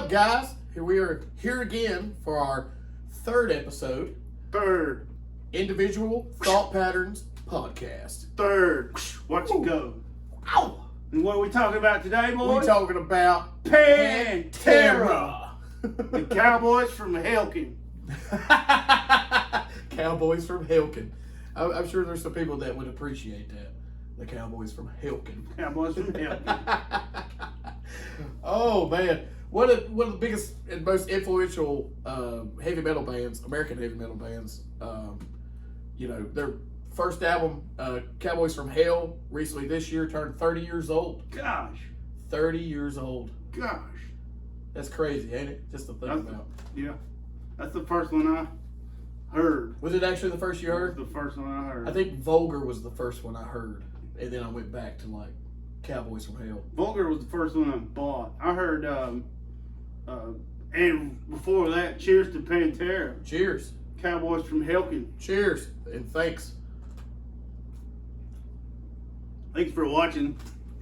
up, guys? Here we are here again for our third episode. Third. Individual Thought Patterns Podcast. Third. Watch it go. Ow! And what are we talking about today, boys? We're talking about Pantera. The Cowboys from Helkin. Cowboys from Helkin. I'm sure there's some people that would appreciate that. The Cowboys from Helkin. Cowboys from Helkin. Oh, man. One of the biggest and most influential heavy metal bands, American heavy metal bands. Their first album, Cowboys from Hell, recently this year turned 30 years old. Gosh. 30 years old. Gosh. That's crazy, ain't it? Just to think about. Yeah. That's the first one I heard. Was it actually the first you heard? That's the first one I heard. I think Vulgar was the first one I heard. And then I went back to, like, Cowboys from Hell. Vulgar was the first one I bought. I heard, and before that, Cheers to Pantera. Cheers. Cowboys from Helkin. Cheers. And thanks. Thanks for watching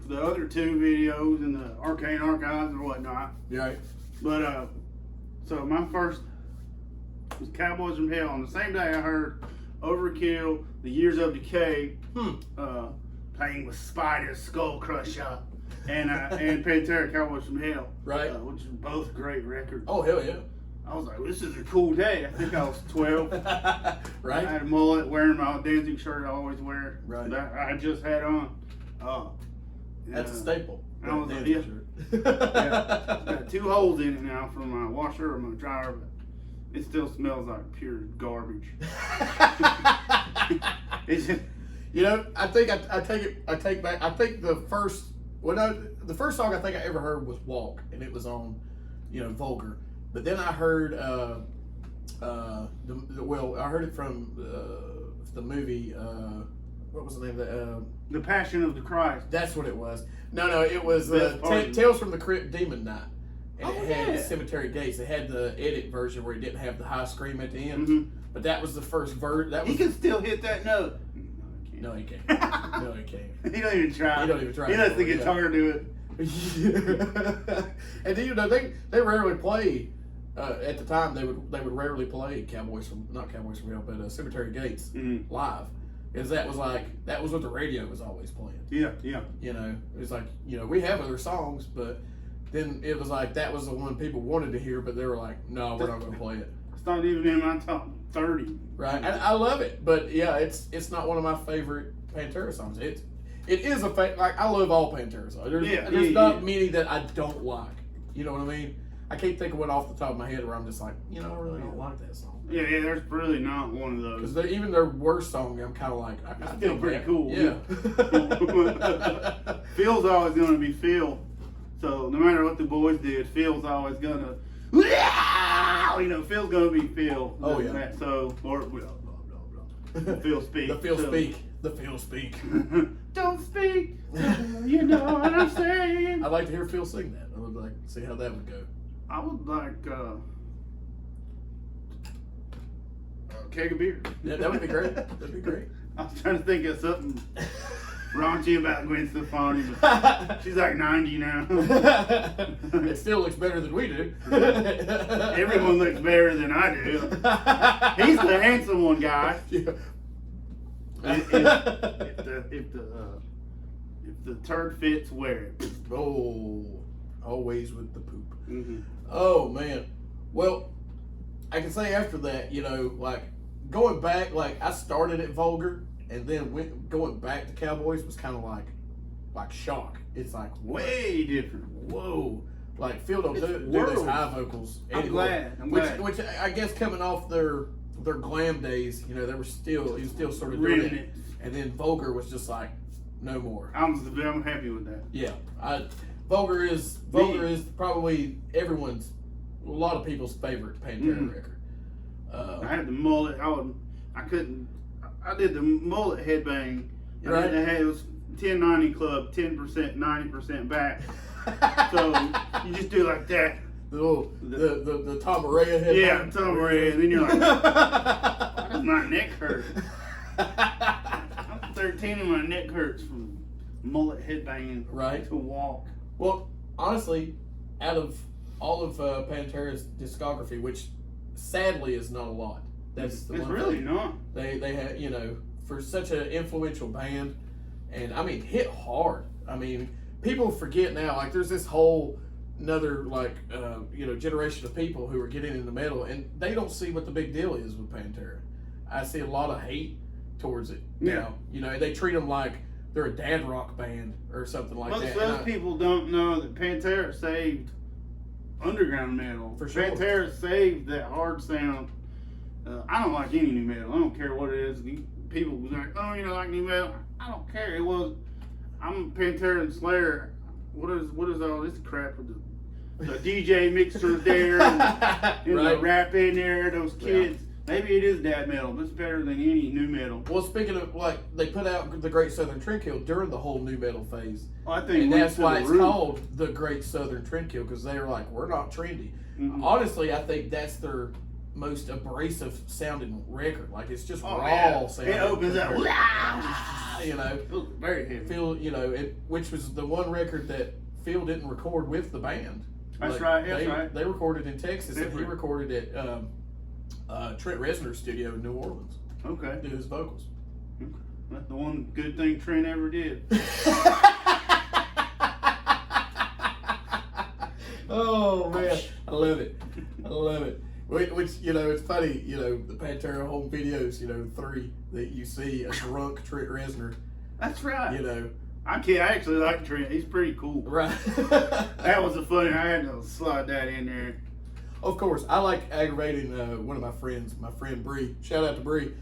the other two videos in the Arcane Archives or whatnot. Right. But, so my first was Cowboys from Hell. On the same day I heard Overkill, The Years of Decay, playing with Spider, Skull Crusher, and Pantera, Cowboys from Hell. Right. Which are both great records. Oh, hell yeah. I was like, this is a cool day. I think I was 12. Right. I had a mullet, wearing my Danzig shirt I always wear. Right. That I just had on. That's a staple. I was like, Yeah. It's got two holes in it now for my washer or my dryer, but it still smells like pure garbage. It's just, I think I take back. I think the first song I think I ever heard was Walk, and it was on, Vulgar. But then I heard, I heard it from the movie. What was the name of that? The Passion of the Christ. That's what it was. No, it was Tales from the Crypt Demon Night. And it had Cemetery Gates. It had the edit version where it didn't have the high scream at the end. Mm-hmm. But that was the first verse. He can still hit that note. No, he can't. No, he can't. He don't even try. He lets the guitar do it. And then, they rarely play. At the time, they would rarely play not Cowboys from Hell, but Cemetery Gates live, because that was what the radio was always playing. Yeah. It was like, we have other songs, but then it was like that was the one people wanted to hear, but they were like, no, we're not going to play it. It's not even in my top 30. Right, and I love it, but yeah, it's not one of my favorite Pantera songs. It is like I love all Pantera songs. There's not many that I don't like. You know what I mean? I can't think of one off the top of my head where I'm just like, I really don't like that song. Yeah, there's really not one of those. Because even their worst song, I'm kind of like, it's still pretty cool. Yeah. Phil's always going to be Phil. So no matter what the boys did, Phil's always going to, Phil's going to be Phil. Oh, yeah. So, or, blah, blah, blah. Phil speak. The Phil speak. The Phil speak. Don't speak. You know what I'm saying. I'd like to hear Phil sing that. I would like to see how that would go. I would like a keg of beer. Yeah, that would be great. That'd be great. I was trying to think of something raunchy about Gwen Stefani, but she's like 90 now. It still looks better than we do. Everyone looks better than I do. He's the handsome one, guy. Yeah. If the turd fits, wear it. Oh, always with the poop. Mm-hmm. Oh man. Well, I can say after that, like going back, like I started at Vulgar, and then going back to Cowboys was kind of like shock. It's like way different. Whoa. Like Phil don't do those high vocals anymore. I'm glad. Which I guess coming off their glam days, he was still sort of doing it. And then Vulgar was just like no more. I'm happy with that. Yeah. Vulgar is probably a lot of people's favorite Pantera record. I had the mullet. I did the mullet headbang. Right. It was 1090 club, 10%, 90% back. So you just do like that. The Tom Araya headbang. Yeah, Tom Araya. And then you're like, why does my neck hurt? I'm 13 and my neck hurts from mullet headbanging right to walk. Well, honestly, out of all of Pantera's discography, which sadly is not a lot. That's the it's one really thing. not. They had, you know, for such an influential band, and I mean, hit hard. I mean, people forget now. Like, there's this whole another generation of people who are getting into metal, and they don't see what the big deal is with Pantera. I see a lot of hate towards it now. You know, they treat them like they're a dad rock band or something like that. Most people don't know that Pantera saved underground metal. For sure. Pantera saved that hard sound. I don't like any new metal. I don't care what it is. People be like, oh, you don't like new metal? I don't care. I'm Pantera and Slayer. What is all this crap with the DJ mixers there and the rap in there, those kids? Yeah. Maybe it is dad metal, but it's better than any new metal. Well, speaking of, like, they put out the Great Southern Trendkill during the whole new metal phase. Well, I think and that's why it's called the Great Southern Trendkill, because they were like, we're not trendy. Mm-hmm. Honestly, I think that's their most abrasive sounding record. Like, it's just raw sounding. It opens up. You know, very heavy. Phil, you know, which was the one record that Phil didn't record with the band. That's right. That's right. They recorded in Texas, and he recorded at Trent Reznor's studio in New Orleans. Okay. Did his vocals. Okay. That's the one good thing Trent ever did. Oh man, I love it. I love it. Which, you know, it's funny, you know, the Pantera home videos, you know, 3 that you see a drunk Trent Reznor. That's right. You know. I actually like Trent. He's pretty cool. Right. That was a funny. I had to slide that in there. Of course, I like aggravating one of my friends, my friend Bree. Shout out to Bree,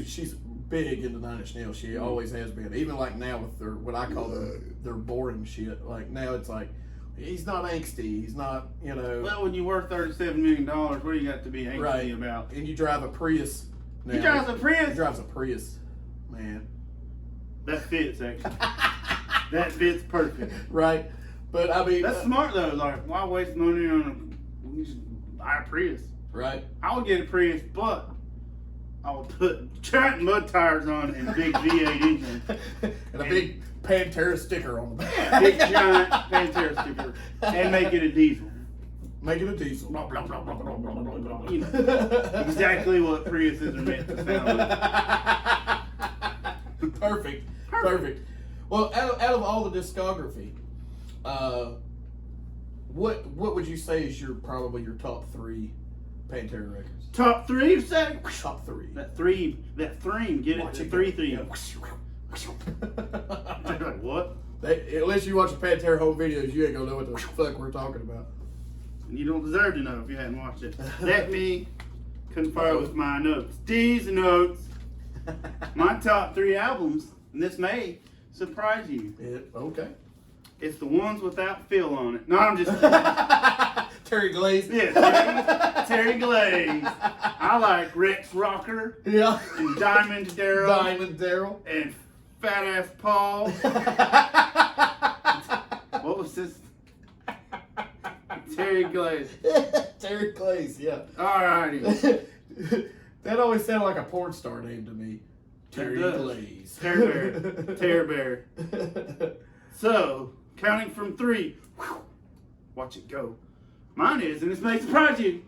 she's big into Nine Inch Nails. She always has been. Even like now with their what I call their boring shit. Like now it's like he's not angsty. He's not, you know. Well, when you're worth $37 million, what do you got to be angsty about? And you drive a Prius. Now. He drives a Prius. He drives a Prius, man. That fits actually. That fits perfect. Right. But I mean, that's smart though. Like, why waste money on you just buy a Prius? Right. I would get a Prius, but I would put giant mud tires on and a big V8 engine and a big Pantera sticker on the back. Yeah, big giant Pantera sticker, and make it a diesel. Make it a diesel. Blah, blah, blah, blah, blah, blah, blah, blah. You know, exactly what Priuses are meant to sound like. Perfect. Well, out of all the discography, what would you say is probably your top 3 Pantera records? Top 3, you say? Top 3. That theme, get it? The 3 theme. Like, what? Unless you watch the Pantera home videos, you ain't gonna know what the fuck we're talking about. You don't deserve to know if you hadn't watched it. Let me confer with my notes. These notes, my top 3 albums, and this may surprise you. Okay. It's the ones without Phil on it. No, I'm just kidding. Terry Glaze. Yeah, Terry Glaze. I like Rex Rocker. Yeah. And Diamond Daryl. And Fat Ass Paul. What was this? Terry Glaze. Terry Glaze, yeah. Alrighty. That always sounded like a porn star name to me. Terry Glaze. Terry Bear. So, counting from 3. Watch it go. Mine is, and this may surprise you.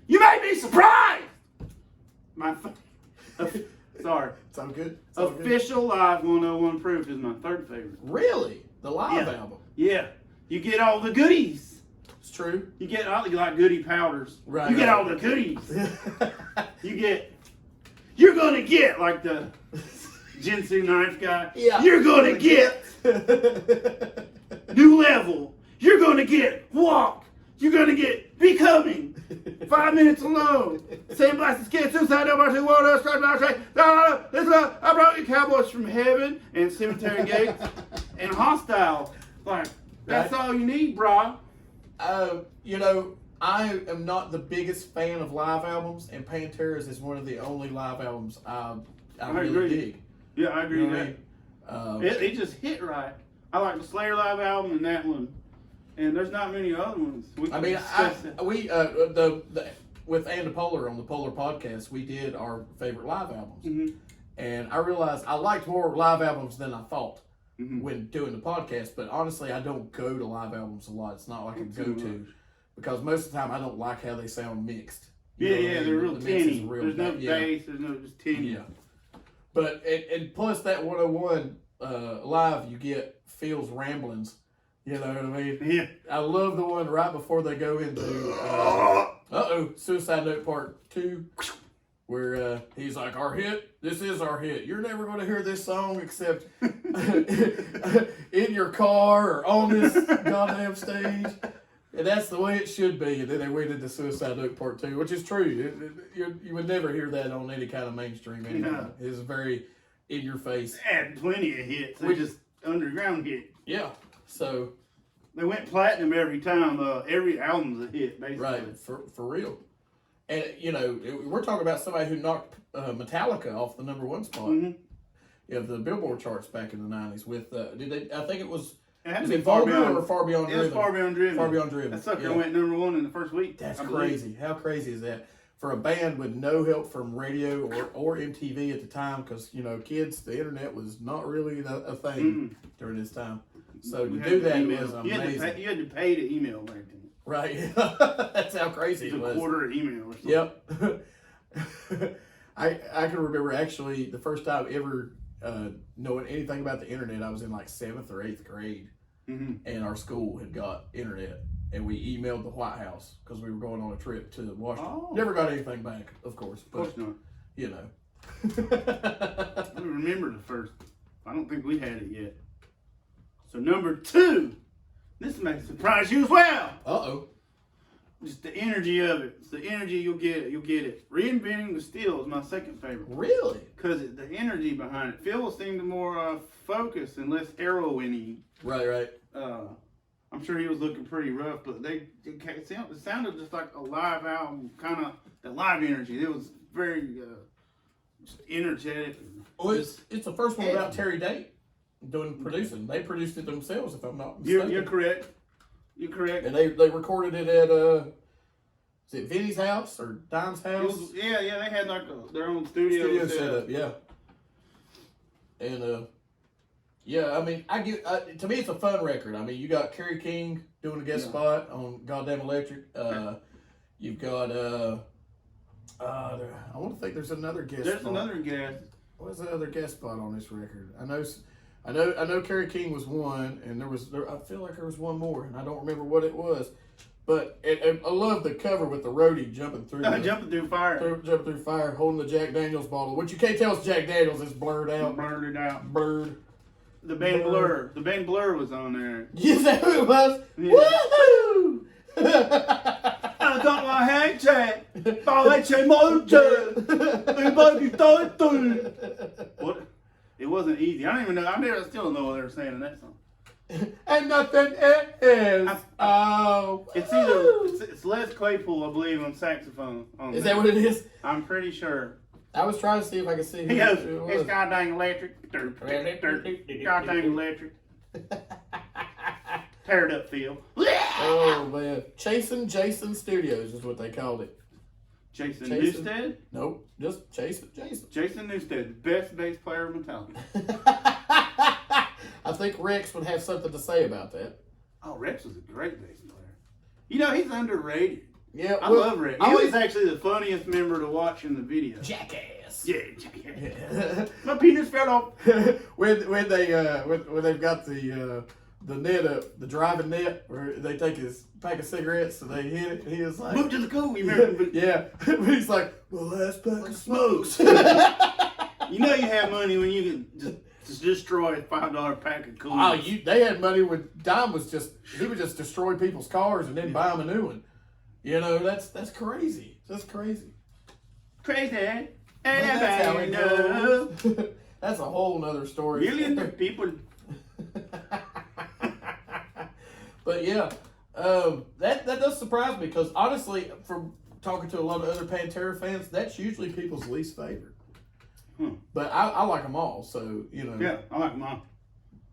You may be surprised! Sorry. It's all good. Official Live 101 Proof is my 3rd favorite. Really? The live album? Yeah. You get all the goodies. It's true. You get like goodie powders. Right. You get all the goodies. You're gonna get like the Jinsu knife guy. Yeah. You're gonna get new level. You're gonna get walk. You're gonna get becoming. 5 minutes alone. Same blast skin, suicide, number 2, water, straight, I brought you Cowboys from Heaven and Cemetery Gates and Hostile. Like, that's all you need, bro. You know, I am not the biggest fan of live albums, and Pantera's is one of the only live albums I really agree. dig. Yeah, I agree You with know that. what I mean? It just hit right. I like the Slayer live album and that one. And there's not many other ones. With Andy Polar on the Polar Podcast, we did our favorite live albums. Mm-hmm. And I realized I liked more live albums than I thought. when doing the podcast. But honestly, I don't go to live albums a lot. It's not like a go-to because most of the time I don't like how they sound mixed. They're real tinny. There's no bass. There's no just tinny. Yeah. But and plus that 101 live, you get Phil's ramblings. You know what I mean? Yeah. I love the one right before they go into Suicide Note Part 2, where he's like, "Our hit. This is our hit. You're never going to hear this song except in your car or on this goddamn stage." And that's the way it should be. And then they went into Suicide Note Part 2, which is true. You would never hear that on any kind of mainstream anyway. No. It's very in your face. They had plenty of hits. They just underground hits. Yeah. So they went platinum every time. Every album's a hit, basically. Right, for real. And we're talking about somebody who knocked Metallica off the #1 spot. The Billboard charts back in the '90s with I think it was. Is it Vulgar or Far Beyond Driven? It was Far Beyond Driven. Far Beyond Driven. That sucker went #1 in the first week. That's crazy. How crazy is that? For a band with no help from radio or MTV at the time, because, kids, the internet was not really a thing during this time. So to do that is amazing. You had to pay to email back then. Right. That's how crazy it was. A quarter email or something. Yep. I can remember actually the first time ever knowing anything about the internet. I was in like 7th or 8th grade, and our school had got internet, and we emailed the White House because we were going on a trip to Washington. Oh. Never got anything back, of course. But, of course not. I don't remember the first. I don't think we had it yet. So #2, this may surprise you as well. Uh-oh. Just the energy of it. It's the energy you'll get it. Reinventing the Steel is my second favorite. Really? Because the energy behind it. Phil seemed more focused and less heroin-y. Right. I'm sure he was looking pretty rough, but it sounded just like a live album, kind of the live energy. It was very just energetic. Well, it's the first one without Terry Date doing producing. They produced it themselves, if I'm not mistaken. You're correct. You're correct. And they recorded it at is it Vinny's house or Dime's house? They had like their own studio set up. Yeah. And I mean, to me it's a fun record. I mean, you got Kerry King doing a guest spot on Goddamn Electric. You've got I want to think there's another guest. There's another guest. What's the other guest spot on this record? I know Kerry King was one, and I feel like there was one more, and I don't remember what it was. But I love the cover with the roadie jumping through fire. Jumping through fire, holding the Jack Daniels bottle, which you can't tell it's Jack Daniels. It's blurred out. Blurred. The band Blur. The band Blur was on there. Is that who it was? Yeah. Woohoo! I got my hand check. What? It wasn't easy. I don't even know. I still don't know what they were saying in that song. And nothing is. It's Les Claypool, I believe, on saxophone. Is that what it is? I'm pretty sure. I was trying to see if I could see. He goes, it's goddamn electric. Goddamn electric. Tear it up, Phil. Oh man, Chasing Jason Studios is what they called it. Jason Newsted? Nope, just Jason. Jason Newsted, best bass player of Metallica. I think Rex would have something to say about that. Oh, Rex was a great bass player. He's underrated. Yeah, I love Rex. He was actually the funniest member to watch in the video. Jackass. Yeah, jackass. My penis fell off. when they've got the net up, the driving net, where they take his pack of cigarettes and they hit it, and he was like, "Move to the cool," you remember? Yeah, he's like, "Well, last pack of smokes." You know you have money when you can just destroy a $5 pack of cool. Oh, they had money when Dime was he would just destroy people's cars and then buy them a new one. That's crazy. That's crazy. Crazy. And that's how it goes. That's a whole nother story. Millions of people. But yeah, that does surprise me because honestly, from talking to a lot of other Pantera fans, that's usually people's least favorite. But I like them all, so Yeah, I like them all.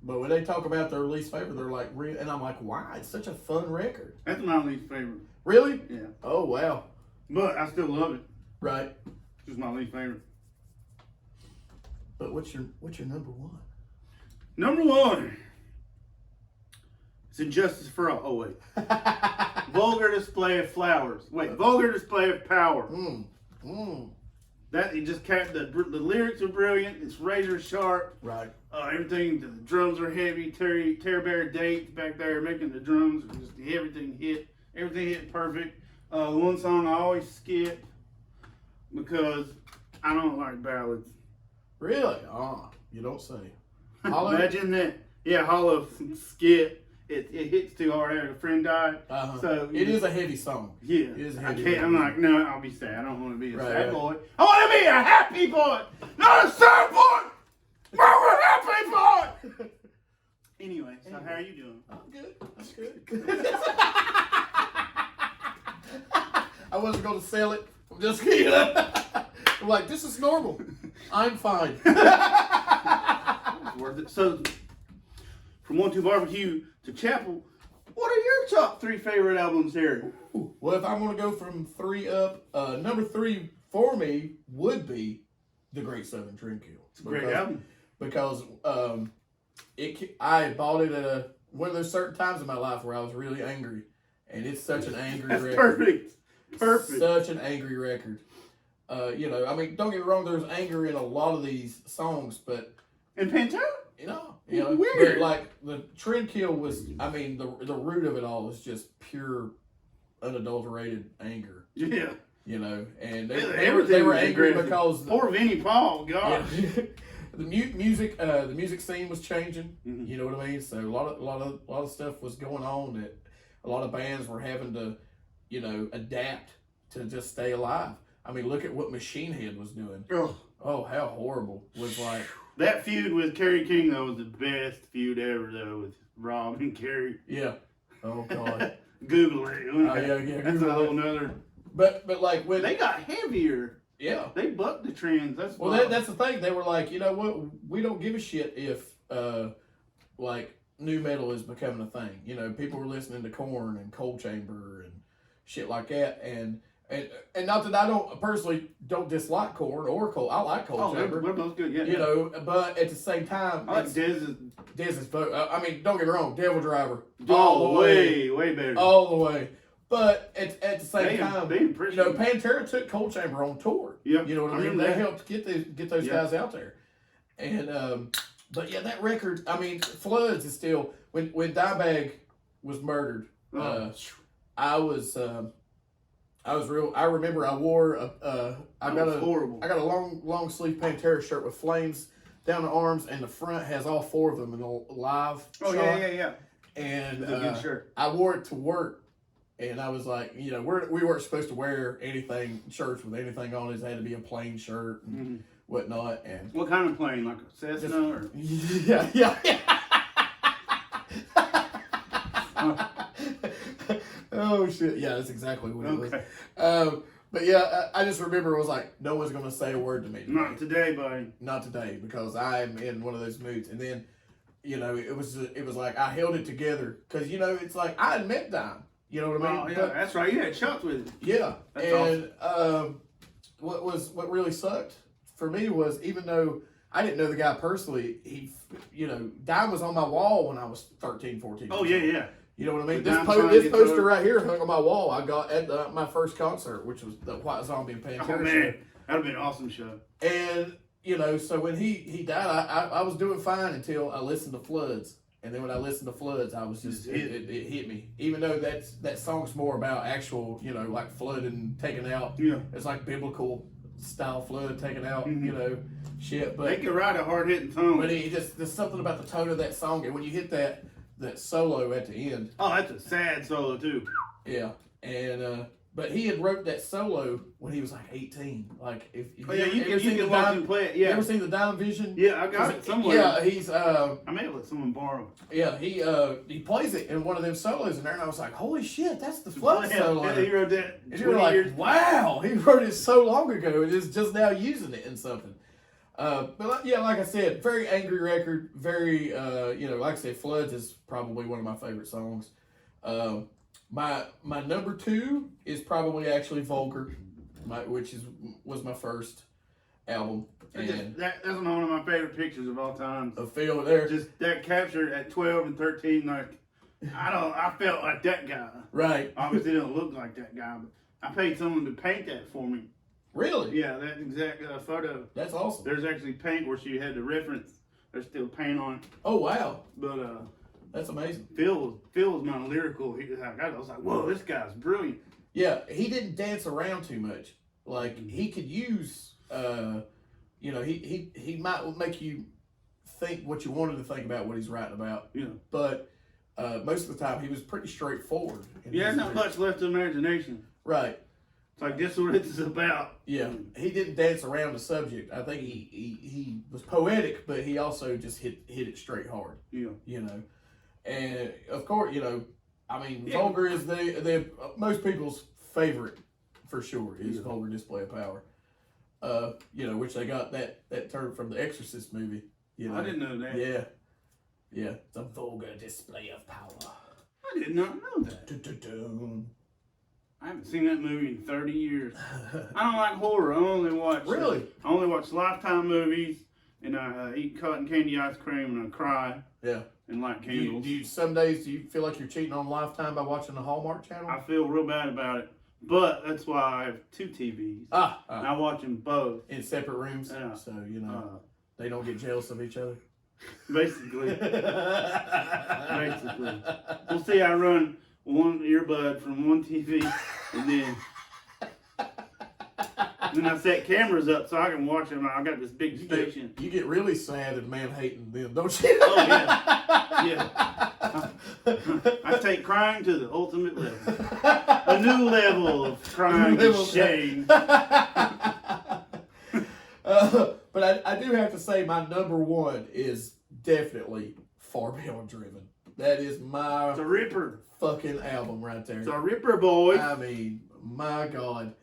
But when they talk about their least favorite, they're like, and I'm like, why? It's such a fun record. That's my least favorite. Really? Yeah. Oh wow. But I still love it. Right. It's my least favorite. But what's your number one? Number 1. It's Injustice for All. Oh, wait. Vulgar display of flowers. Wait, vulgar display of power. That, it just kept, the lyrics are brilliant. It's razor sharp. Right. Everything, the drums are heavy. Terry Bear Dates back there making the drums. Just everything hit. Everything hit perfect. One song I always skip because I don't like ballads. Really? You don't say. Hollow? Imagine that. Yeah, Hollow skip. It hits too hard after a friend died. So it is a heavy song. Yeah. It is a I heavy can't. song. I'm like, no, I'll be sad. I don't want to be a sad right. boy. I want to be a happy boy, not a sad boy. I'm a happy boy. Anyway, so how are you doing? I'm good. That's good. I wasn't going to sell it. I'm just kidding. I'm like, this is normal. I'm fine. It's worth it. So, from 1-2 Barbecue to Chapel, what are your top 3 favorite albums here? Well, if I'm going to go from 3 up, number 3 for me would be The Great Southern Trendkill. It's a great album. Because I bought it at one of those certain times in my life where I was really angry. And it's such an angry record. Perfect. Such an angry record. I mean, don't get me wrong, there's anger in a lot of these songs, but... And Pantera? Weird. But like, the Trendkill was, I mean, the root of it all is just pure, unadulterated anger. Yeah. And they were angry because... Poor Vinnie Paul, gosh. Yeah. The music scene was changing. Mm-hmm. You know what I mean? So a lot of stuff was going on that a lot of bands were having to, adapt to just stay alive. I mean, look at what Machine Head was doing. Oh, how horrible was like that feud with Kerry King though was the best feud ever though with Rob and Kerry. Yeah. Oh God. Google it. Yeah. That's a whole nother. But like when they got heavier. Yeah. They bucked the trends. That's that's the thing. They were like, you know what? We don't give a shit if like new metal is becoming a thing. People were listening to Korn and Cold Chamber and shit like that, and not that I personally don't dislike Korn or Cold. I like Cold Chamber. They're both good. Yeah. But at the same time, I like Dez's vote. I mean, don't get me wrong, Devil Driver, all the way better, all the way. But at the same time, Pantera took Cold Chamber on tour. Yeah, you know what I mean. They helped get those guys out there, and but yeah, that record. I mean, Floods is still when Dimebag was murdered. I remember I wore I got a long sleeve Pantera shirt with flames down the arms, and the front has all 4 of them in a live shot. Yeah. And it's a good shirt. I wore it to work. And I was like, we weren't supposed to wear shirts with anything on it. It had to be a plain shirt and whatnot. And what kind of plane? Like a Cessna? Or? Yeah. Oh, shit. Yeah, that's exactly what it was. But yeah, I just remember it was like, no one's going to say a word to me today. Not today, buddy. Not today, because I'm in one of those moods. And then, it was like I held it together. Because, it's like I had met Dime. You know what I mean? Oh, yeah, that's right. You had Chuck with it. Yeah. That's awesome. What really sucked for me was, even though I didn't know the guy personally, he, Dime was on my wall when I was 13, 14. Oh, yeah. You know what I mean? This poster right here hung on my wall. I got at my first concert, which was the White Zombie and Pantera show. That'd have been an awesome show. And, so when he died, I was doing fine until I listened to Floods. And then when I listened to Floods, I was just, it hit me. Even though that song's more about actual, like flooding, taking out. Yeah. It's like biblical style flood, taking out, shit. But they can write a hard-hitting tone. But there's something about the tone of that song. And when you hit that solo at the end. Oh, that's a sad solo, too. Yeah. And, but he had wrote that solo when he was like 18. Like, if you can watch him play it. Yeah. You ever seen the Dime Vision? Yeah, I got it somewhere. Yeah, he's I may have let someone borrow it. Yeah, he plays it in one of them solos in there, and I was like, holy shit, that's the Flood solo. Yeah, he wrote that. And you're like, wow, he wrote it so long ago, and is just now using it in something. But yeah, like I said, very angry record. Very, like I said, Floods is probably one of my favorite songs. My number 2 is probably actually Vulgar, which was my first. album. And that's one of my favorite pictures of all time. a feel there. Just that captured at 12 and 13, like, I felt like that guy. Right. Obviously, didn't look like that guy, but I paid someone to paint that for me. Really? Yeah, that exact photo. That's awesome. There's actually paint where she had the reference. There's still paint on it. Oh, wow. But that's amazing. Phil was my lyrical. I was like, whoa, this guy's brilliant. Yeah, he didn't dance around too much. Like, he could use, he might make you think what you wanted to think about what he's writing about. Yeah. But most of the time, he was pretty straightforward. Yeah, there's not much left to imagination. Right. It's like, this is what it's about. Yeah, he didn't dance around the subject. I think he was poetic, but he also just hit it straight hard. Yeah. And of course, Vulgar is the most people's favorite for sure is Vulgar Display of Power. Which they got that term from the Exorcist movie. I didn't know that. Yeah, it's a vulgar display of power. I did not know that. I haven't seen that movie in 30 years. I don't like horror. I only watch Lifetime movies, and I eat cotton candy ice cream, and I cry. Yeah. And light candles. Some days do you feel like you're cheating on Lifetime by watching the Hallmark Channel? I feel real bad about it, but that's why I have 2 TVs. And I watch them both in separate rooms, so they don't get jealous of each other. Basically. We'll see. I run one earbud from one TV, and then I set cameras up so I can watch them. I got this big station. You get really sad and man hating them, don't you? Oh yeah. I take crying to the ultimate level. A new level of crying and shame. But I do have to say my number one is definitely Far Beyond Driven. That is It's a ripper. Fucking album right there. It's a ripper, boy. I mean, my God.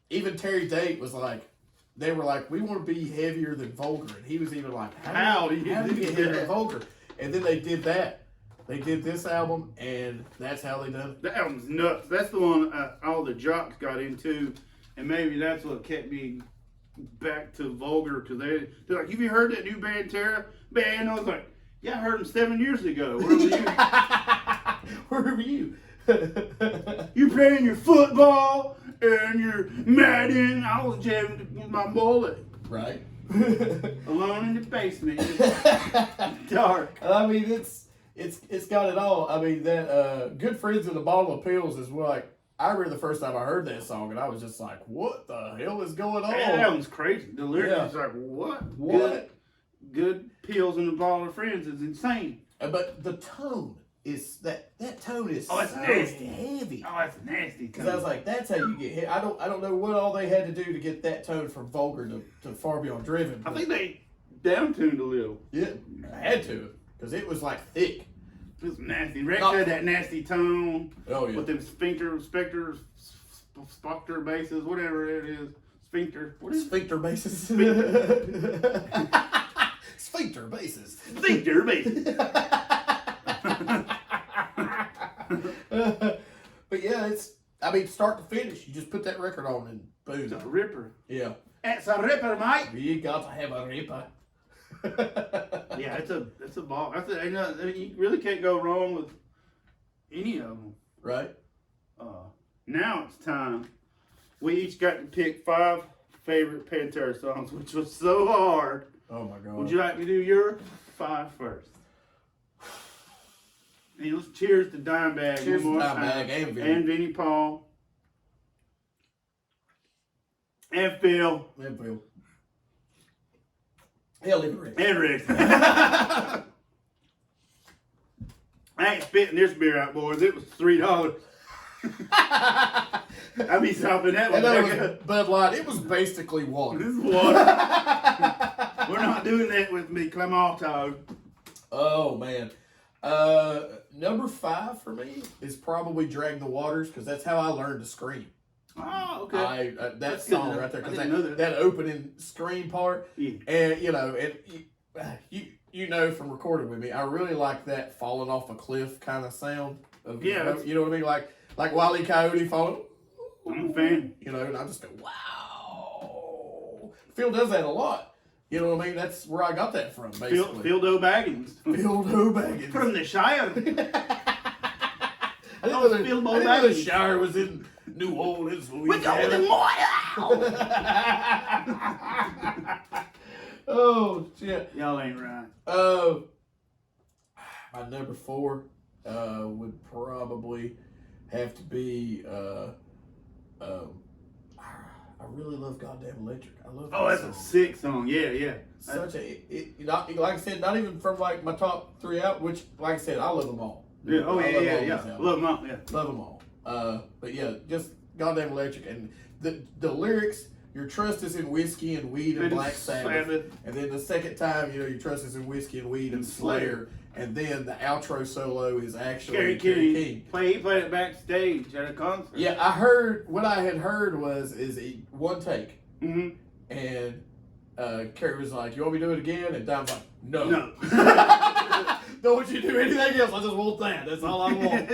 Even Terry Date was like, they were like, we want to be heavier than Vulgar. And he was even like, how do you get heavier than Vulgar? And then they did that. They did this album, and that's how they done it. That album's nuts. That's the one all the jocks got into, and maybe that's what kept me back to Vulgar, because they're like, have you heard that new Pantera band? I was like, yeah, I heard them 7 years ago. Where were you? Where were you? You playing your football and your Madden. I was jamming with my bullet. Right. Alone in the basement. Dark. I mean, it's got it all. I mean, that Good Friends with a Bottle of Pills is like, I remember the first time I heard that song, and I was just like, what the hell is going on? Man, that one's crazy. The lyrics is like, what? Good pills in a bottle of friends is insane. But the tone is that tone is it's so nasty. heavy. Oh, it's nasty. Because I was like, that's how you get hit. I don't know what all they had to do to get that tone from Vulgar to Far Beyond Driven. I think they down-tuned a little. Yeah, I had to, because it was like thick. It was nasty. Rex had that nasty tone. Oh yeah. With them specter bases, whatever it is. Sphincter. What is it? Sphincter bases. Sphincter bases. Sphincter bases. But yeah, start to finish, you just put that record on and boom. It's a ripper. Yeah. It's a ripper, mate. You got to have a ripper. Yeah, it's a ball. You really can't go wrong with any of them. Right. Now it's time. We each got to pick 5 favorite Pantera songs, which was so hard. Oh my God. Would you like to do your 5 first? And let's cheers to Dimebag. Cheers to Dimebag and Vinnie Paul. And Phil. Hell, even Rick. And Rick. I ain't spitting this beer out, boys. It was $3. I be stopping that one. That was Bud Light. It was basically water. This is water. We're not doing that with me, Clamato. Oh man. Number 5 for me is probably Drag the Waters, because that's how I learned to scream. Oh, okay. That song right there, because that opening scream part, yeah. And you know from recording with me, I really like that falling off a cliff kind of sound. You know what I mean, like Wile E. Coyote falling. I'm a fan. And I just go, wow, Phil does that a lot. You know what I mean? That's where I got that from, basically. Phil Baggins. Phil Baggins. From the Shire. I didn't know the Shire was in New Orleans, Louisiana. Oh, shit. Y'all ain't right. My number 4 would probably have to be I really love Goddamn Electric. I love that that's song. a sick song. Yeah. Such like I said, not even from like my top 3 out, which, like I said, I love them all. Yeah. Oh, I yeah. Love them all. Yeah. Love them all. But yeah, just Goddamn Electric, and the lyrics. Your trust is in whiskey and weed and Black Sabbath. And then the second time, your trust is in whiskey and weed and Slayer. And then the outro solo is actually Kerry King. He played it backstage at a concert. Yeah, what I had heard was one take. Mm-hmm. And Kerry was like, "You want me to do it again?" And Dom's like, "No. Don't want you to do anything else. I just want that. That's all I want."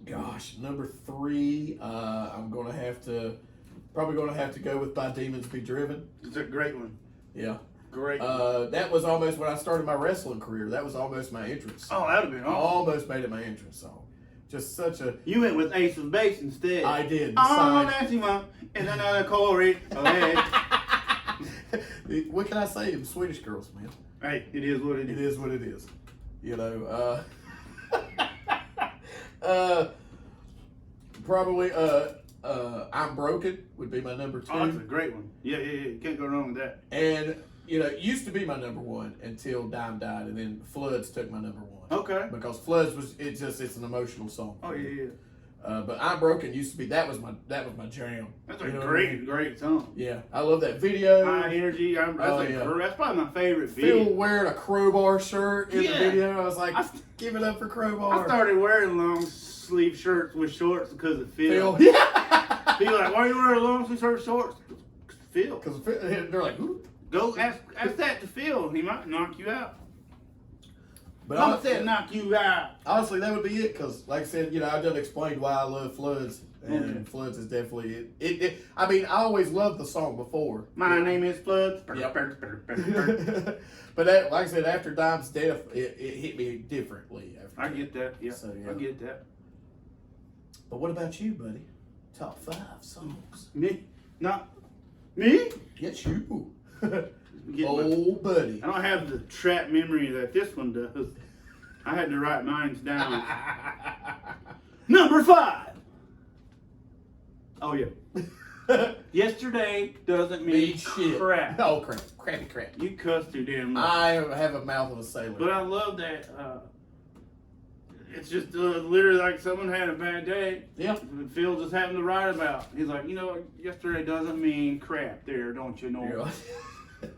Gosh, number 3, I'm probably gonna have to go with "By Demons Be Driven." It's a great one. Yeah, great. That was almost when I started my wrestling career. That was almost my entrance. Oh, that'd have been awesome. I almost made it my entrance song. Just such a. You went with Ace of Base instead. I did. Oh, that's you want in another Corey. Oh, hey. What can I say? Them Swedish girls, man. Hey, it is what it is. It is what it is. You know. Probably I'm Broken would be my number 2. Oh, that's a great one. Yeah. You can't go wrong with that. And it used to be my number 1 until Dime died, and then Floods took my number 1. Okay. Because Floods it's an emotional song. Oh yeah. But I'm Broken used to be that was my jam. That's a great song. Yeah, I love that video. High energy. That's probably my favorite video. Phil wearing a Crowbar shirt in the video. I was like, give it up for Crowbar. I started wearing long sleeve shirts with shorts because of Phil. Yeah. People like, why are you wearing long sleeve shorts? Phil. Because they're like, who? Go ask that to Phil. He might knock you out. But I said knock you out. Honestly, that would be it. Because, like I said, I just explained why I love Floods. And Floods is definitely it. I mean, I always loved the song before. My name is Floods. Yep. But that, like I said, after Dime's death, it hit me differently. I get that. Yeah. So, I get that. But what about you, buddy? Top 5 songs. Me? Not me? Yes, you. Buddy. Buddy. I don't have the trap memory that this one does. I had to write mine down. Number 5. Oh yeah. Yesterday doesn't mean shit. Crap. Oh crap. Crappy crap. You cuss too damn much. I have a mouth of a sailor. But I love that. It's just literally like someone had a bad day. Yeah. Phil just having to write about. He's like, yesterday doesn't mean crap there, don't you know? Yeah.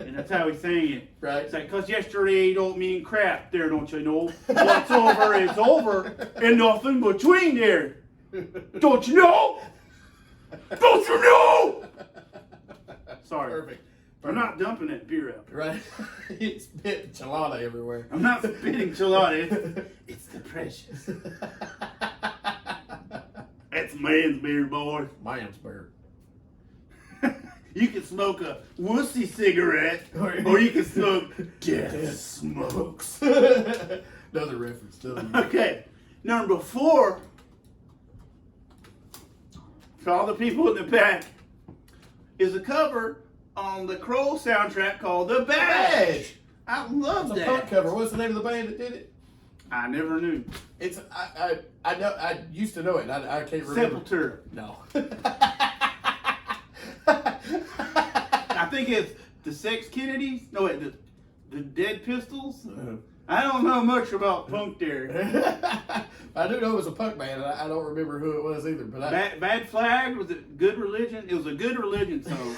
And that's how he's saying it. Right. It's like, because yesterday don't mean crap there, don't you know? What's over is over, and nothing between there. Don't you know? Don't you know? Sorry. Perfect. I'm not dumping that beer out. Right. It's spit chelada everywhere. I'm not spitting chelada. It's the precious. That's man's beer, boy. Man's beer. You can smoke a wussy cigarette, or you can smoke death smokes. Another reference. Okay, number 4. For all the people in the back, is a cover on the Crow soundtrack called The Badge. I love it's that. It's a punk cover. What's the name of the band that did it? I never knew. It's I know I used to know it. I can't remember. Sepultura. No. I think it's the Sex Kennedys. No wait, the Dead Pistols. I don't know much about punk there. I do know it was a punk band. I don't remember who it was either. But Bad Flag, was it Good Religion? It was a Good Religion song.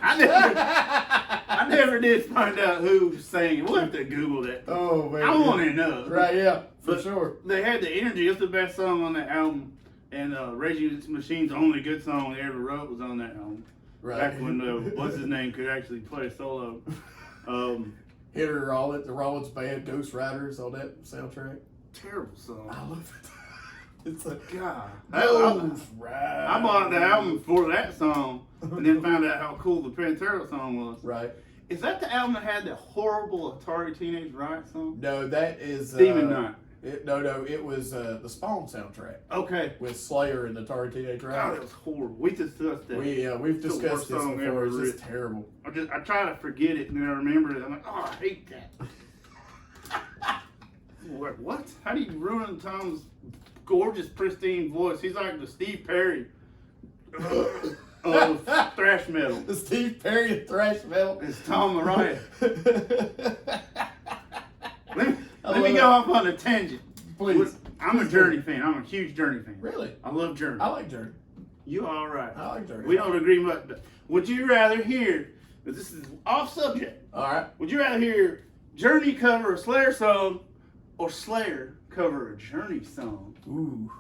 I never did find out who sang it. We'll have to Google that. Oh man, I want to know. Right? Yeah, for sure. They had the energy. It's the best song on that album. And Rage Against the Machine's only good song they ever wrote was on that album. Right. Back when what's his name could actually play solo. Henry Rollins, the Rollins band, Ghost Riders on that soundtrack. terrible song. I love it. It's a God. I bought the album for that song and then found out how cool the Pantera song was. Right. Is that the album that had the horrible Atari Teenage Riot song? No, that is Demon Knight. No, it was the Spawn soundtrack. Okay. With Slayer and the Atari Teenage God, Riot. that was horrible. We discussed that. We've discussed this song before. It's ever just terrible. I try to forget it and then I remember it. I'm like, oh, I hate that. What? How do you ruin Tom's gorgeous, pristine voice? He's like the Steve Perry of thrash metal. The Steve Perry of thrash metal. It's Tom Mariah. Let me go off on a tangent. Please. I'm a Journey fan. I'm a huge Journey fan. Really? I love Journey. I like Journey. You all right. I like Journey. We don't agree much. But would you rather hear, this is off subject. All right. Would you rather hear Journey cover a Slayer song or Slayer cover a Journey song? Ooh.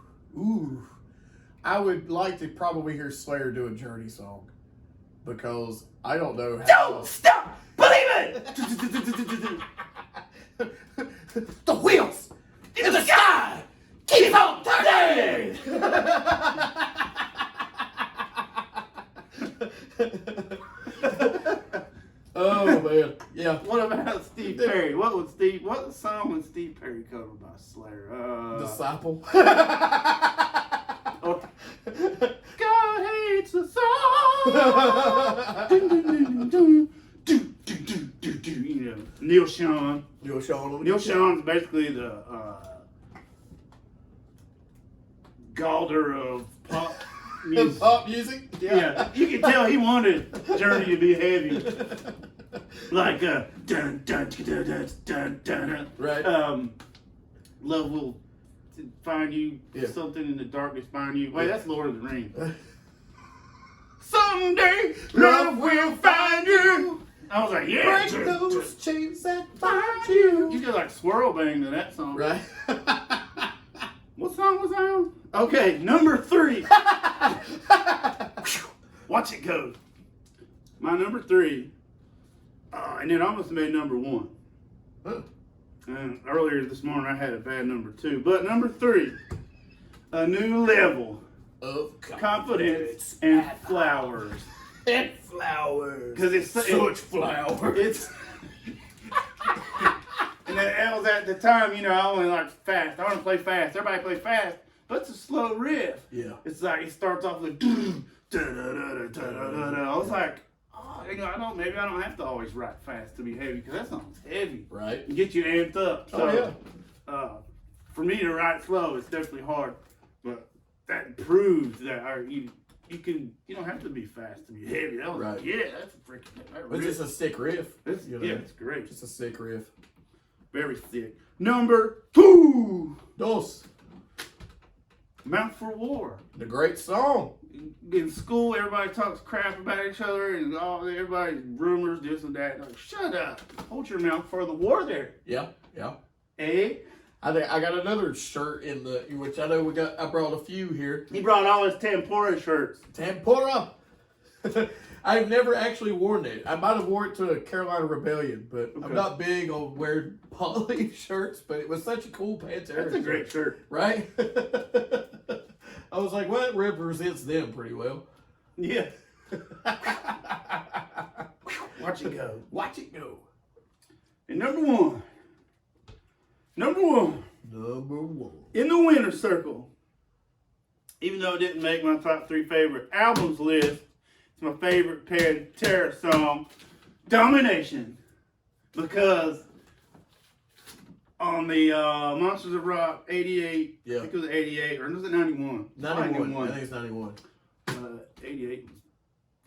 I would like to probably hear Slayer do a Journey song because I don't know how. Don't stop believing! The wheels in the sky keep on turning. Oh man, yeah. What about Steve Perry? What song would Steve Perry cover by Slayer? Disciple. Oh, God hates the song. Dun, dun, dun, dun, dun, dun, dun, dun, dun. You know, Neil Sean. Neil Sean's basically the Galder of pop music. Pop music? Yeah, you can tell he wanted Journey to be heavy. Like dun dun dun dun dun dun dun. Right. Love will find you. Yeah. Something in the darkness find you. Wait, that's Lord of the Rings. Someday love will find you. I was like, yeah. Break those chains that bind you. You did like swirl bang to that song. Right. What song was that on? Okay, number 3. Watch it go. My number 3. And it almost made number 1. Huh. And earlier this morning I had a bad number 2. But number 3. A new level Of confidence and flowers. And flowers. Because it's such flowers. It's and then it was at the time, you know, I only like fast. I want to play fast. Everybody play fast, but it's a slow riff. Yeah. It's like it starts off like I was like, oh, you know, maybe I don't have to always write fast to be heavy because that song's heavy. Right. And get you amped up. So, Oh yeah. For me to write slow, it's definitely hard, but that proves that you don't have to be fast to be heavy. That was Right. Yeah, that's a freaking. It's just a sick riff. It's, you know? Yeah, it's great. Just a sick riff. Very sick. Number 2. Dos. Mount for War. The great song. In school, everybody talks crap about each other and everybody rumors this and that. Like, shut up. Hold your mouth for the war there. Yeah. Eh? I think I got another shirt which I know I brought a few here. He brought all his Tempura shirts. Tempura. I've never actually worn it. I might have worn it to a Carolina Rebellion, but okay. I'm not big on wearing poly shirts, but it was such a cool Pantera. That's a great shirt. Right? I was like, well, it represents them pretty well. Yeah. Watch it go. Watch it go. And number one. In the winner's circle. Even though it didn't make my top 3 favorite albums list, it's my favorite Pantera song, Domination. Because on the Monsters of Rock 88, yeah. I think it was 88, or was it 91? 91. I think it's 91. 88.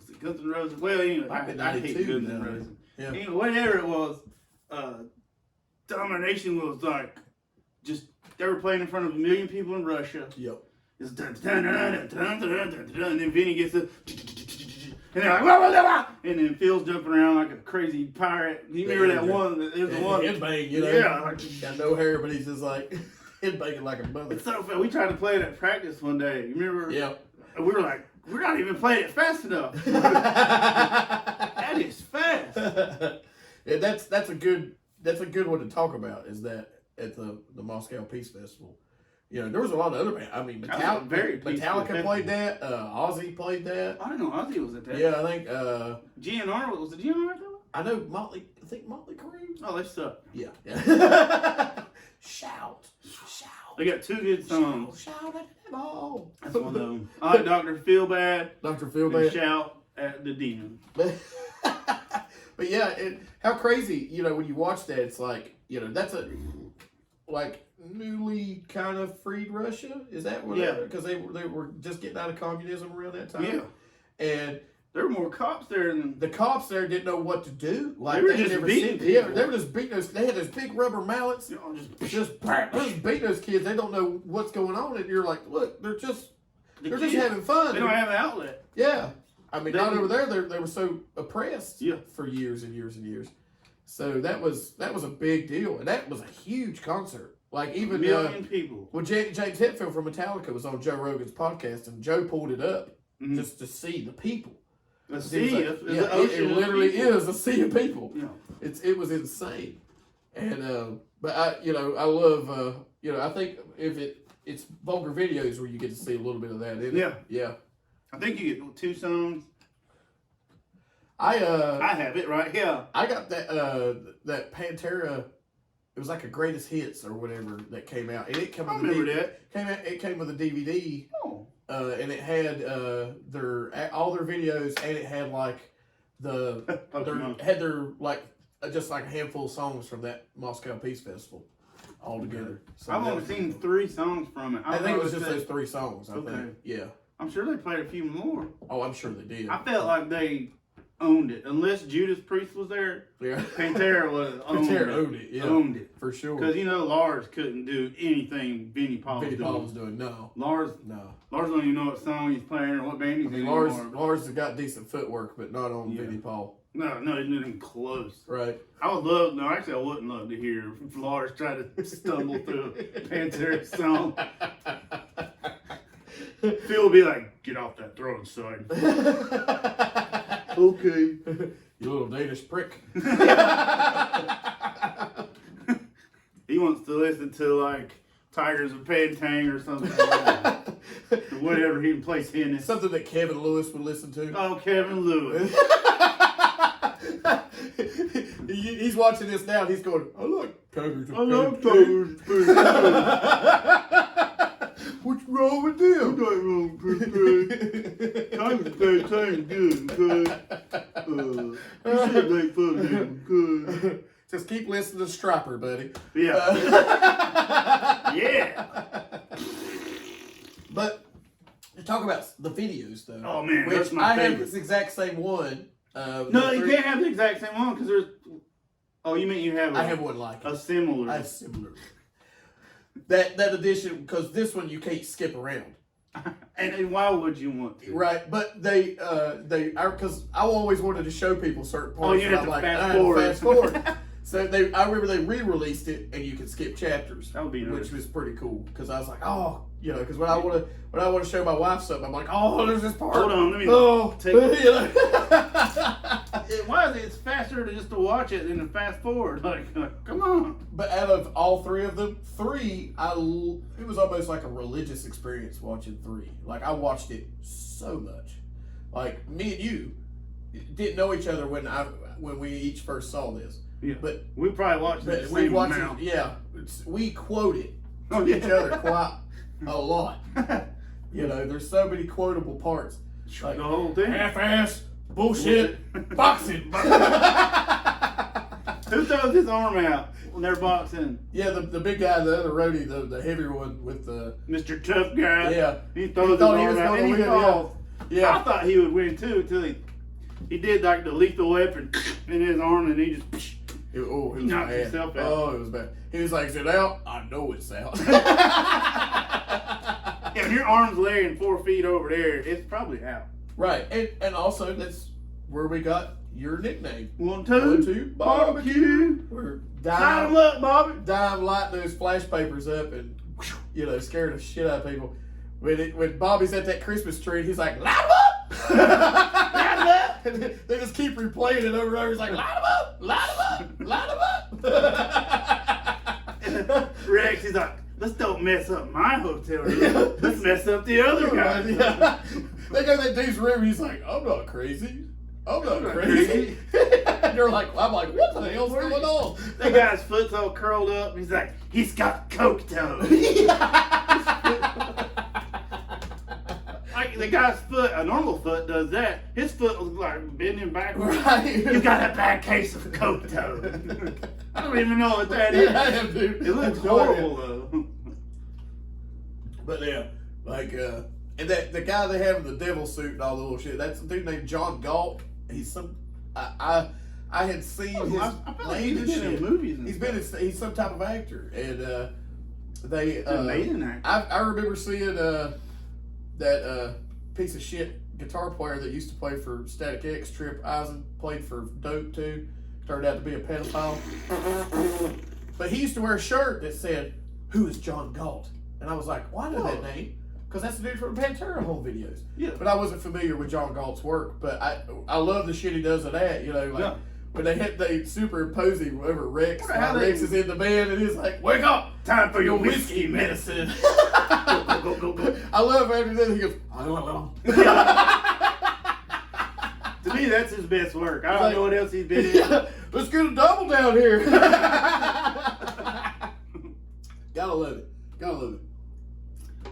Was it Guns N' Roses? Well, anyway, I hate Guns N' Roses. Yeah. Anyway, whatever it was, Domination was like, just, they were playing in front of 1 million people in Russia. Yep. It's dun, dun, dun, dun, dun, dun, dun, dun, and then Vinny gets and they're like, wah, wah, wah, and then Phil's jumping around like a crazy pirate. You remember that one? There's the one. Headbang, you know? Yeah. Got no hair, but he's just like headbanging like a mother. It's so fun. We tried to play it at practice one day. You remember? Yeah. We were like, we're not even playing it fast enough. That is fast. Yeah, that's a good one to talk about. Is that at the Moscow Peace Festival. You know, there was a lot of other bands. I mean, Metallica played that. Ozzy played that. I didn't know Ozzy was at that. Yeah, I think. GNR was the GNR at that? I know Motley. I think Motley Crue. Oh, they suck. Yeah. Shout. They got 2 good songs. Shout at them all. That's one of them. I like Dr. Feelbad. Dr. Feelbad. Shout at the Demon. But yeah, how crazy, you know, when you watch that, it's like, you know, that's like newly kind of freed Russia. Is that what? Yeah. Because they were just getting out of communism around that time. Yeah. And there were more cops there than the cops there didn't know what to do. Like they were just beating people. Yeah, they were just beating those. They had those big rubber mallets. You know, just beating those kids. They don't know what's going on, and you're like, look, they're just having fun. They don't have an outlet. Yeah. I mean, not over there. They were so oppressed yeah. for years and years and years. So that was a big deal, and that was a huge concert. Like even 1 million people. Well, James Hetfield from Metallica was on Joe Rogan's podcast, and Joe pulled it up just to see the people. A sea, like, it literally is a sea of people. Yeah. It was insane, and but I love I think if it's vulgar videos where you get to see a little bit of that. Yeah. I think you get 2 songs. I have it right here. I got that Pantera. It was like a greatest hits or whatever that came out, and it came with It came with a DVD. Oh. And it had all their videos, and it had like just like a handful of songs from that Moscow Peace Festival all together. So I've only seen 3 songs from it. I think it was just those 3 songs. I think. Yeah. I'm sure they played a few more. Oh, I'm sure they did. I felt like they owned it. Unless Judas Priest was there, yeah. Pantera owned it. Yeah. Owned it. For sure. Because, Lars couldn't do anything Vinnie Paul was doing. No. Lars don't even know what song he's playing or what band he's in Lars anymore. has got decent footwork, but not on Vinnie Paul. No, he's not even close. Right. I wouldn't love to hear Lars try to stumble through a Pantera song. Phil would be like, get off that throne, son. Okay. You little Danish prick. He wants to listen to like Tigers of Pantang or something. Whatever he can play tennis. Something that Kevin Lewis would listen to. Oh, Kevin Lewis. He's watching this now and he's going, I like Tigers of Pantang. What's wrong with them? What's wrong with Pantang? Tigers of Pantang good because you should make fun of them good. Just keep listening to Stryper, buddy. Yeah. Yeah. But to talk about the videos, though. Oh, man, which that's my favorite. I have this exact same one. No, you can't have the exact same one because there's... Oh, you mean you have I have one like it. A similar. I have similar. That edition, because this one you can't skip around. And why would you want to? Right, but because I always wanted to show people certain parts. Oh, you have to like, fast forward. So I remember they re-released it, and you could skip chapters. That would be nice. Which was pretty cool, because I was like, because when I want to show my wife something, I'm like, there's this part. Hold on, let me take it. Why is it? It's faster to watch it than to fast forward. Like, come on. But out of all 3 of them, it was almost like a religious experience watching 3. Like I watched it so much. Like me and you didn't know each other when we each first saw this. Yeah, but we probably watched it the same amount. We quoted each other quite a lot. There's so many quotable parts. Like the whole thing. Half-ass, bullshit, boxing. Who throws his arm out when they're boxing? Yeah, the big guy, the other roadie, the heavier one with the... Mr. Tough Guy. Yeah. He throws his arm out and he falls. Yeah. I thought he would win too until he did like the lethal weapon in his arm and he just... He knocked himself out. Oh, it was bad. He was like, is it out? I know it's out. Yeah, when your arm's laying 4 feet over there, it's probably out. Right. And also, that's where we got your nickname. 1, 2, barbecue. We're Line them up, Bobby. lighting those flash papers up and, scaring the shit out of people. When Bobby's at that Christmas tree, he's like, light them up! Light them up! And they just keep replaying it over and over. He's like, light them up! Light them up! Light them up! Rex, he's like, let's don't mess up my hotel room. Let's mess up the other guys. Yeah. They go to that dude's room. He's like, I'm not crazy. I'm not crazy. And they're like, I'm like, what the hell's going on? That guy's foot's all curled up. And he's like, he's got coke toes. Like the guy's foot, a normal foot does that. His foot was like bending backwards. Right. You got a bad case of coke toes. I don't even know what that is. Yeah, dude. It looks horrible though. But yeah, like, and that the guy they have in the devil suit and all the little shit, that's a dude named John Galt. He's some, I had seen his I feel like name he's and been shit. in movies and He's stuff. been he's some type of actor, and they amazing actor. I remember seeing that piece of shit guitar player that used to play for Static X, Trip Eisen, played for Dope too. Turned out to be a pedophile. But he used to wear a shirt that said, "Who is John Galt?" And I was like, "Why know that name?" Because that's the dude from the Pantera home videos. Yeah. But I wasn't familiar with John Galt's work. But I love the shit he does of that. You know, like when they superimpose him over Rex. Rex is in the band and he's like, "Wake up! Time for your whiskey medicine." Go. I love after that he goes, To me, that's his best work. I don't know what else he's been in. Yeah, let's get a double down here. Gotta love it.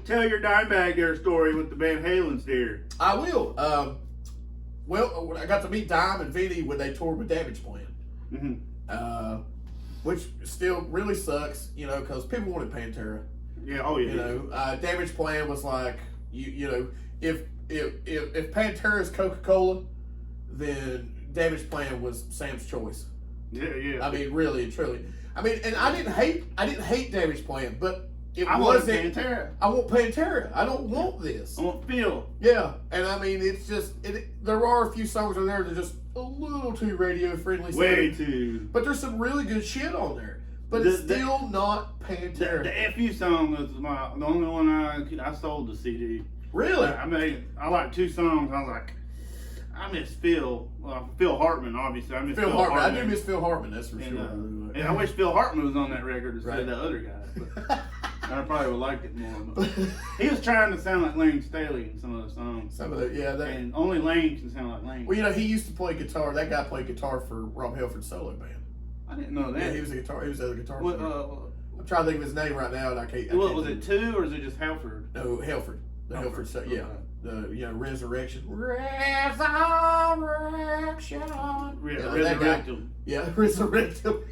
Tell your Dimebag there story with the Van Halen's there. I will. Well, I got to meet Dime and Vinny when they toured with Damage Plan. Mm-hmm. Which still really sucks, you know, because people wanted Pantera. Yeah, oh yeah. You know, Damage Plan was like, you know, if Pantera's Coca-Cola, then Damage Plan was Sam's Choice. Yeah. I mean, really and truly. I mean, and I didn't hate Damage Plan, but I want Pantera. I want Pantera. I don't want this. I want Phil. Yeah, and I mean, it's just there are a few songs on there that are just a little too radio friendly. Way too. But there's some really good shit on there. But it's still not Pantera. The FU song was the only one I sold the CD. Really? I mean, I like two songs. I was like, I miss Phil. Phil Hartman, obviously. I miss Phil Hartman. I do miss Phil Hartman, that's for sure. And I wish Phil Hartman was on that record instead of the other guy. But I probably would like it more. But he was trying to sound like Lane Staley in some of the songs. Some of the, yeah. And only Lane can sound like Lane. Well, you know, he used to play guitar. That guy played guitar for Rob Halford's solo band. I didn't know that. Yeah, he was a guitar. He was the other guitar player. I'm trying to think of his name right now, and I can't. Was it two or is it just Halford? No, Halford. The Halford stuff. Yeah. The Resurrection. Resurrection. Resurrect him. Yeah, Resurrect him.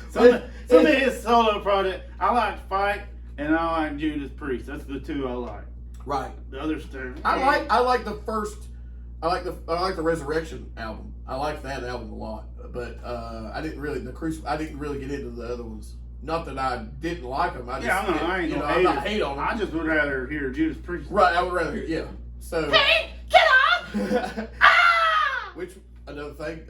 Some of his solo project, I like Fight and I like Judas Priest. That's the two I like. Right. The other stuff. I like the first. I like the Resurrection album. I like that album a lot, but I didn't really I didn't really get into the other ones. Not that I didn't like them. I ain't gonna hate on them. I just would rather hear Judas Priest. Right, I would rather hear. Yeah. So. Hey, get off! Which another thing,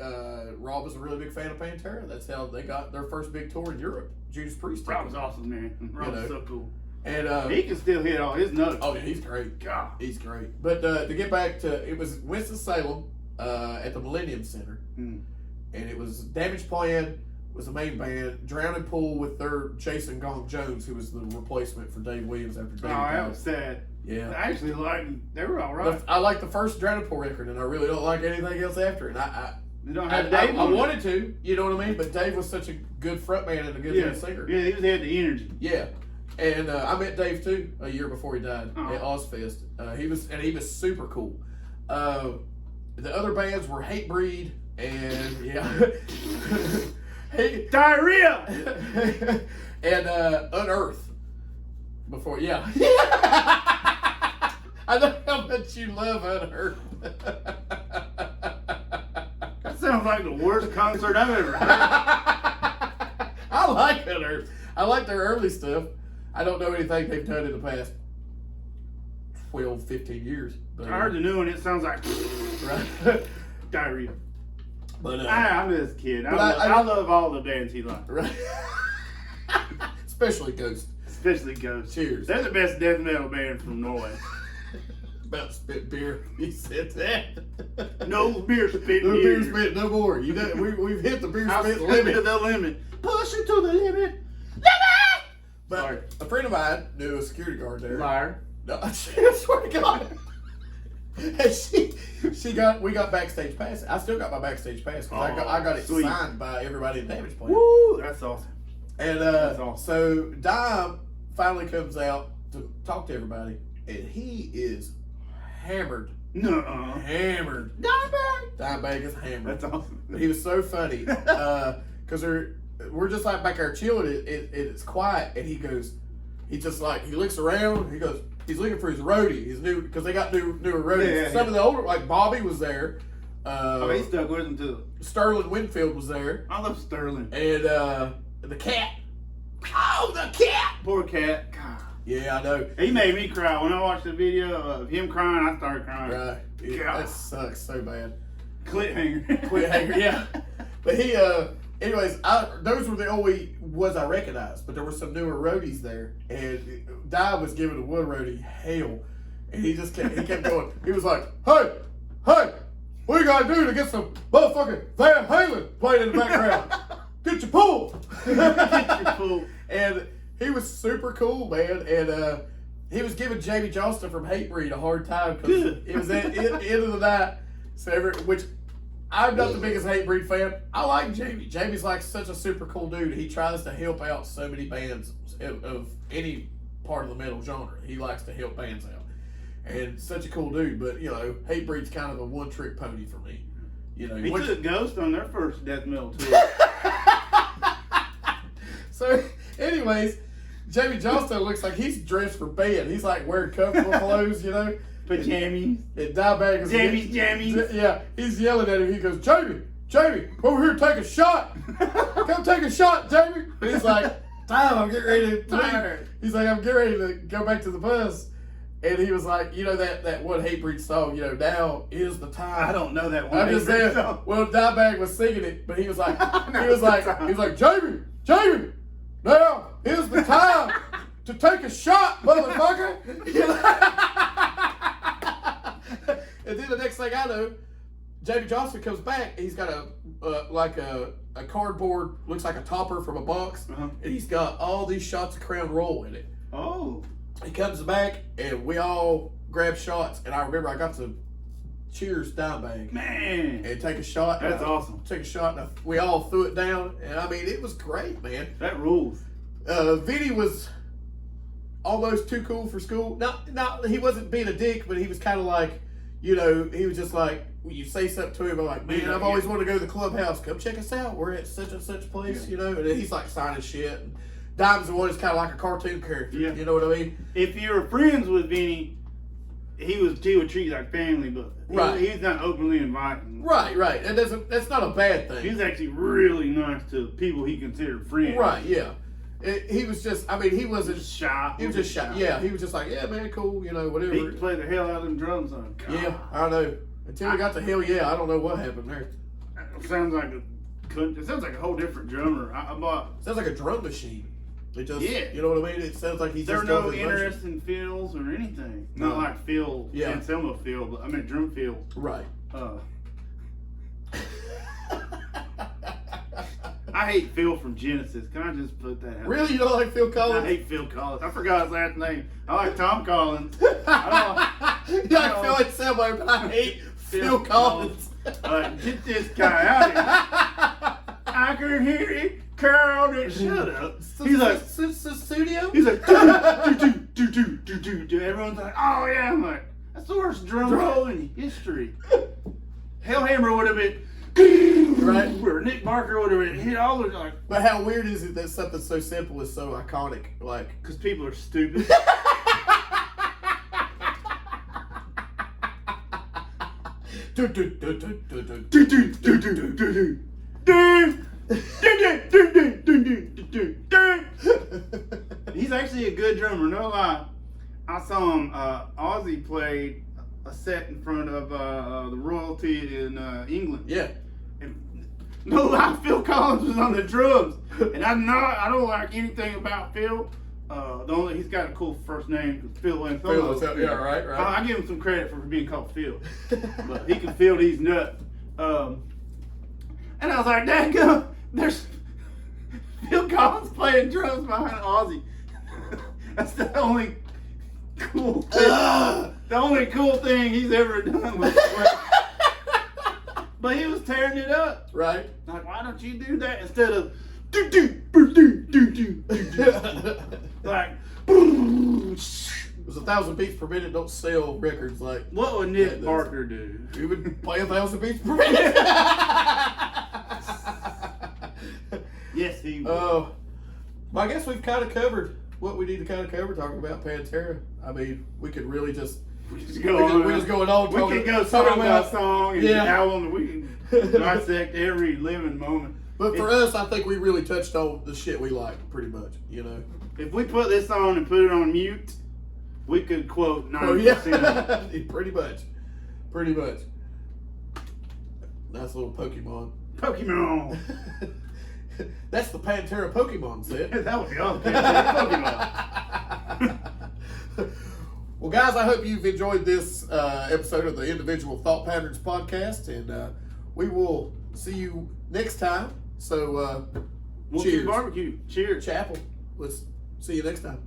Rob was a really big fan of Pantera. That's how they got their first big tour in Europe. Judas Priest. Rob was awesome, man. Rob was so cool. And he can still hit all his notes. Oh yeah, he's great. God, he's great. But to get back to, it was Winston-Salem at the Millennium Center, and it was Damage Plan was the main band. Drowning Pool with their Jason Gong Jones, who was the replacement for Dave Williams after Dave died. That was sad. Yeah, I actually liked. They were all right. I like the first Drowning Pool record, and I really don't like anything else after it. They don't have Dave. I wanted to, you know what I mean? But Dave was such a good frontman and a good lead singer. Yeah, he had the energy. Yeah. And I met Dave too a year before he died at Ozfest. He was super cool. The other bands were Hatebreed and Diarrhea and Unearth. Before I know how much you love Unearth. That sounds like the worst concert I've ever heard. I like Unearth. I like their early stuff. I don't know anything they've done in the past 12, 15 years. But, I heard the new one. It sounds like right? Diarrhea. But I'm just kidding. I love all the bands he likes. Right. Especially Ghost. Especially Ghost. Cheers. They're the best death metal band from Norway. About to spit beer. He said that. No beer spit. No beer spit. No more. You know, we've hit the beer spit limit. To the limit. Push it to the limit. But a friend of mine knew a security guard there. Liar. No, I swear to God. And we got backstage pass. I still got my backstage pass because I got it sweet. signed by everybody in Damage Plan. Woo, that's awesome. And That's awesome. so Dime finally comes out to talk to everybody, and he is hammered. Nuh-uh. Hammered. Dimebag is hammered. That's awesome. But he was so funny because we're just like back there chilling. It's quiet, and he looks around. He goes, he's looking for his roadie, his new, because they got newer roadies. Some of the older, like Bobby was there. He stuck with him too. Sterling Winfield was there, I love Sterling. and the cat. Oh, the cat! Poor cat. God. Yeah, I know. He made me cry. When I watched the video of him crying, I started crying. Right. Yeah, God. that sucks so bad. Cliffhanger. Quit hanger, yeah. But he, anyways, those were the only ones I recognized. But there were some newer roadies there, and Di was giving the one roadie hell, and he kept going. He was like, "Hey, what you gotta do to get some motherfucking Van Halen playing in the background? Get your pool." Get your pool. And he was super cool, man, and he was giving Jamie Johnston from Hatebreed a hard time because it was at the end of the night. Which I'm not the biggest Hatebreed fan. I like Jamie. Jamie's like such a super cool dude. He tries to help out so many bands of any part of the metal genre. He likes to help bands out, and such a cool dude. But Hatebreed's kind of a one-trick pony for me. He took Ghost on their first death metal tour. So, anyways, Jamie Johnston looks like he's dressed for bed. He's like wearing comfortable clothes, Pajamas. And Dimebag is Jammies. Yeah, he's yelling at him. He goes, Jamie, over here, take a shot. Come take a shot, Jamie. And he's like, I'm getting ready to leave. He's like, I'm getting ready to go back to the bus. And he was like, that one Hatebreed song, now is the time. I don't know that one. I'm just saying. Well, Dimebag was singing it, but he was like, Jamie, now is the time to take a shot, motherfucker. And then the next thing I know, Jamie Johnston comes back. And he's got a cardboard, looks like a topper from a box, and he's got all these shots of Crown Royal in it. Oh. He comes back, and we all grab shots. And I remember I got to cheers Dimebag. Man. And take a shot. That's awesome. Take a shot, and we all threw it down. And I mean, it was great, man. That rules. Vinny was almost too cool for school. Not he wasn't being a dick, but he was kind of like, he was just like, when you say something to him, I'm like, man, I've always wanted to go to the clubhouse. Come check us out. We're at such and such place, And then he's like signing shit. And Dime's the one that's kind of like a cartoon character. Yeah. You know what I mean? If you were friends with Vinny, he would treat you like family, but he's not openly inviting. Right. And that's not a bad thing. He's actually really nice to people he considered friends. Right, yeah. He was just, he wasn't shy. He was just shy. Yeah, he was just like, yeah, man, cool, whatever. He could play the hell out of them drums on. God. Yeah, I know. Until we got to hell, yeah, I don't know what happened there. It sounds like a whole different drummer. Sounds like a drum machine. It just, yeah. You know what I mean? It sounds like he's there just no interest in fills or anything. No. Not like Phil, Anselmo Phil, but I mean drum fills. Right. I hate Phil from Genesis. Can I just put that out? Really? You don't like Phil Collins? I hate Phil Collins. I forgot his last name. I like Tom Collins. You like Phil Anselmo, but I hate Phil Collins. Get this guy out of here. I can hear it. Carl, shut up. He's like, studio? He's like, do. Everyone's like, oh yeah. I'm like, that's the worst drum roll in history. Hellhammer would have been, right? Or Nick Barker would have been hit all the like. But how weird is it that something so simple is so iconic? Like, because people are stupid. He's actually a good drummer, no lie. I saw him. Ozzy played a set in front of the royalty in England. Yeah. And no lie, Phil Collins was on the drums, and I don't like anything about Phil. He's got a cool first name, because Phil and Phil. Yeah, right. I give him some credit for being called Phil, but he can feel these nuts. And I was like, there's Phil Collins playing drums behind Ozzy. That's the only cool thing. The only cool thing he's ever done was sweat. But he was tearing it up. Right. Like, why don't you do that instead of do do do do do do do? Like, It was 1,000 beats per minute. Don't sell records like. what would Nick Parker do? He would play 1,000 beats per minute. Yes, he would. Well, I guess we've kind of covered what we need to kind of cover talking about Pantera. I mean, we could really just. We just We're go on. just going on. We can go song by song and album. We can dissect every living moment. But for us, I think we really touched on the shit we like pretty much. You know. If we put this on and put it on mute, we could quote 90%. Oh yeah, pretty much. Nice little Pokemon. Pokemon. That's the Pantera Pokemon set. That was the other Pokemon. Well, guys, I hope you've enjoyed this episode of the Individual Thought Patterns podcast, and we will see you next time. So, We'll cheers. do barbecue. Cheers. Chapel. Let's see you next time.